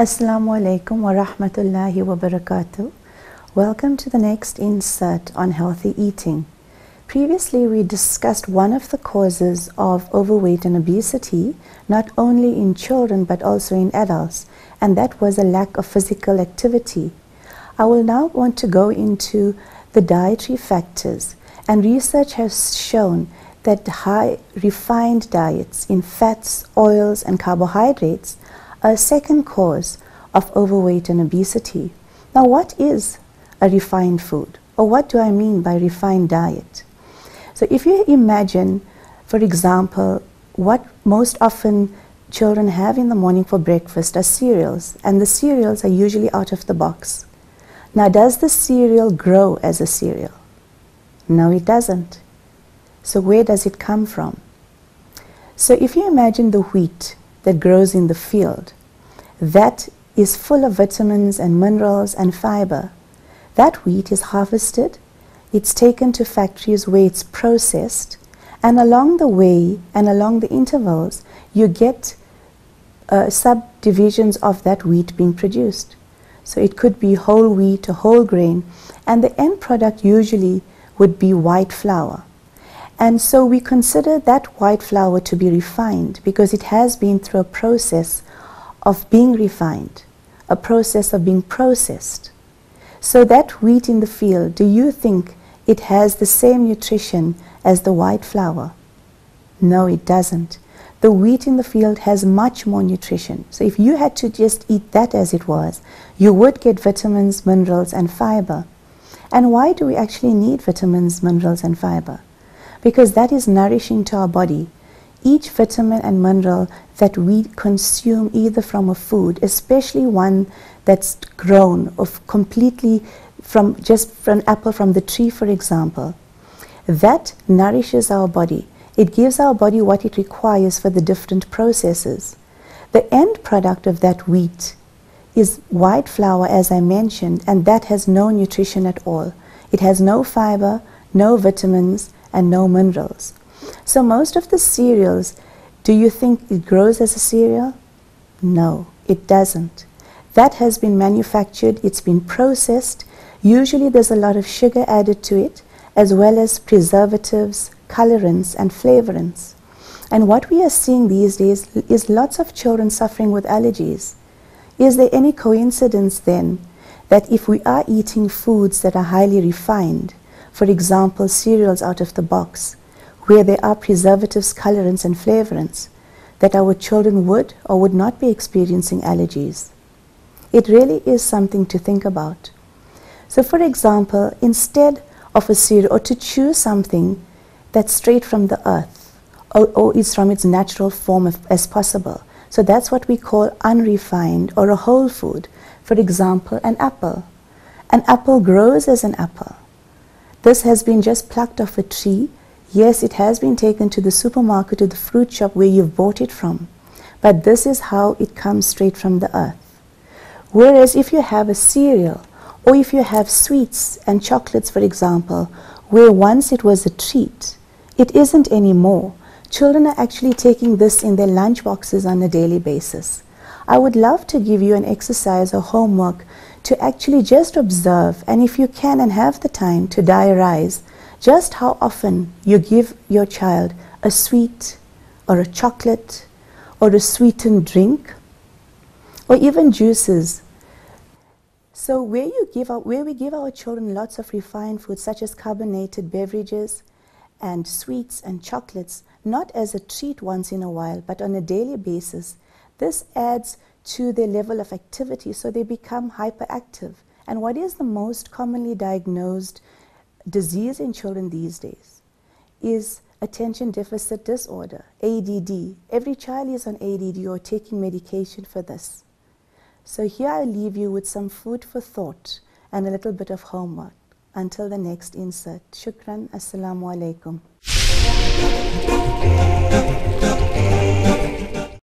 Assalamu alaikum wa rahmatullahi wa barakatuh. Welcome to the next insert on healthy eating. Previously, we discussed one of the causes of overweight and obesity, not only in children but also in adults, and that was a lack of physical activity. I will now want to go into the dietary factors, and research has shown that high refined diets in fats, oils, and carbohydrates are a second cause of overweight and obesity. Now, what is a refined food? Or what do I mean by refined diet? So if you imagine, for example, what most often children have in the morning for breakfast are cereals, and the cereals are usually out of the box. Now, does the cereal grow as a cereal? No, it doesn't. So where does it come from? So if you imagine the wheat that grows in the field, that is full of vitamins and minerals and fiber. That wheat is harvested, it's taken to factories where it's processed, and along the way and along the intervals, you get subdivisions of that wheat being produced. So it could be whole wheat or whole grain, and the end product usually would be white flour. And so we consider that white flour to be refined because it has been through a process of being refined, a process of being processed. So that wheat in the field, do you think it has the same nutrition as the white flour? No, it doesn't. The wheat in the field has much more nutrition. So if you had to just eat that as it was, you would get vitamins, minerals, and fiber. And why do we actually need vitamins, minerals, and fiber? Because that is nourishing to our body. Each vitamin and mineral that we consume either from a food, especially one that's grown of completely from an apple from the tree, for example, that nourishes our body. It gives our body what it requires for the different processes. The end product of that wheat is white flour, as I mentioned, and that has no nutrition at all. It has no fiber, no vitamins, and no minerals. So most of the cereals, do you think it grows as a cereal? No, it doesn't. That has been manufactured, it's been processed. Usually there's a lot of sugar added to it, as well as preservatives, colorants, and flavorants. And what we are seeing these days is lots of children suffering with allergies. Is there any coincidence then that if we are eating foods that are highly refined, for example, cereals out of the box, where there are preservatives, colorants, and flavorants, that our children would or would not be experiencing allergies? It really is something to think about. So for example, instead of a cereal, or to choose something that's straight from the earth, or is from its natural form as possible. So that's what we call unrefined or a whole food. For example, an apple. An apple grows as an apple. This has been just plucked off a tree. Yes, it has been taken to the supermarket or the fruit shop where you've bought it from. But this is how it comes straight from the earth. Whereas if you have a cereal, or if you have sweets and chocolates, for example, where once it was a treat, it isn't anymore. Children are actually taking this in their lunch boxes on a daily basis. I would love to give you an exercise or homework to actually just observe, and if you can and have the time, to diarize just how often you give your child a sweet or a chocolate or a sweetened drink or even juices. So where we give our children lots of refined foods such as carbonated beverages and sweets and chocolates, not as a treat once in a while, but on a daily basis, this adds to their level of activity, so they become hyperactive. And what is the most commonly diagnosed disease in children these days is attention deficit disorder, ADD. Every child is on ADD or taking medication for this. So here I leave you with some food for thought and a little bit of homework. Until the next insert. Shukran. Assalamu alaikum.